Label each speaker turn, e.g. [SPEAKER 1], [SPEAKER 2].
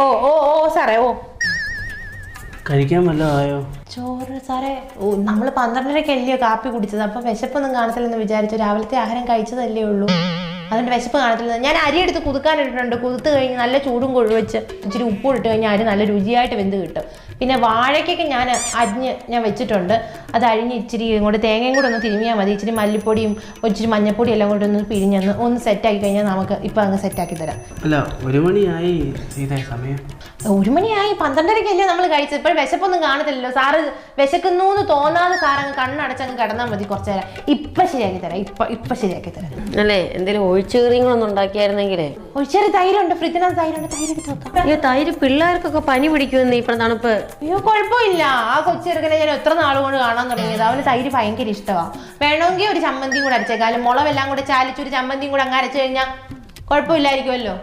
[SPEAKER 1] ഓ ഓ ഓ സാറേ ഓ
[SPEAKER 2] കഴിക്കാൻ വല്ലതായോ?
[SPEAKER 1] ചോറ് സാറേ. ഓ നമ്മൾ 12:30 കാപ്പി കുടിച്ചത്. അപ്പൊ വിശപ്പൊന്നും കാണത്തില്ലെന്ന് വിചാരിച്ചു. രാവിലത്തെ ആഹാരം കഴിച്ചതല്ലേ ഉള്ളൂ, അതുകൊണ്ട് വിശപ്പ് കാണത്തില്ല. ഞാൻ അരി എടുത്ത് കുതുക്കാനിട്ടിട്ടുണ്ട്. കുതുത്ത് കഴിഞ്ഞ് നല്ല ചൂടും കൊഴുവെച്ച് ഇച്ചിരി ഉപ്പ് ഇട്ട് കഴിഞ്ഞാൽ അരി നല്ല രുചിയായിട്ട് വെന്ത് കിട്ടും. പിന്നെ വാഴയ്ക്കൊക്കെ ഞാൻ വെച്ചിട്ടുണ്ട്. അത് അരിഞ്ഞ് ഇച്ചിരി ഇങ്ങോട്ട് തേങ്ങയും കൂടെ ഒന്ന് തിരുമിയാൽ മതി. ഇച്ചിരി മല്ലിപ്പൊടിയും ഇച്ചിരി മഞ്ഞപ്പൊടിയും എല്ലാം കൂടെ ഒന്ന് പിഴിഞ്ഞൊന്ന് ഒന്ന് സെറ്റാക്കി കഴിഞ്ഞാൽ നമുക്ക് ഇപ്പം അങ്ങ് സെറ്റാക്കി തരാം.
[SPEAKER 2] അല്ല 1 മണിയായി സമയം.
[SPEAKER 1] 1 മണിയായി, 12:30 നമ്മൾ കഴിച്ചത്. ഇപ്പോഴും വിശപ്പൊന്നും കാണത്തില്ലല്ലോ. സാറ് വിശക്കുന്നു എന്ന് തോന്നാതെ സാർ അങ്ങ് കണ്ണടച്ചങ്ങ് കിടന്നാൽ മതി കുറച്ചു നേരം. ഇപ്പം ശരിയാക്കി തരാം. ഇപ്പം ശരിയാക്കി തരാം
[SPEAKER 3] അല്ലേ. എന്തെങ്കിലും ഒഴിച്ചുകറികളൊന്നും ഉണ്ടാക്കിയായിരുന്നെങ്കിലേ.
[SPEAKER 1] ഒഴിച്ചേറി തൈരുണ്ട്, ഫ്രിഡ്ജിനകത്ത് തൈരുണ്ട്. തൈര് എടുത്ത് വെക്കാം.
[SPEAKER 3] അയ്യോ, തൈര് പിള്ളേർക്കൊക്കെ പനി പിടിക്കുമെന്ന് ഇപ്പം തണുപ്പ്.
[SPEAKER 1] അയ്യോ കുഴപ്പമില്ല. ആ കൊച്ചിറക്കനെ ഞാൻ എത്ര നാളുകൊണ്ട് കാണാൻ തുടങ്ങിയത്. അവന് തൈര് ഭയങ്കര ഇഷ്ടമാണ്. വേണമെങ്കിൽ ഒരു ചമ്മന്തിയും കൂടെ അരച്ചേക്കാം. മുളകെല്ലാം കൂടെ ചാലിച്ചൊരു ചമ്മന്തിയും കൂടെ അങ്ങ് അരച്ചു കഴിഞ്ഞാൽ കുഴപ്പമില്ലായിരിക്കുമല്ലോ.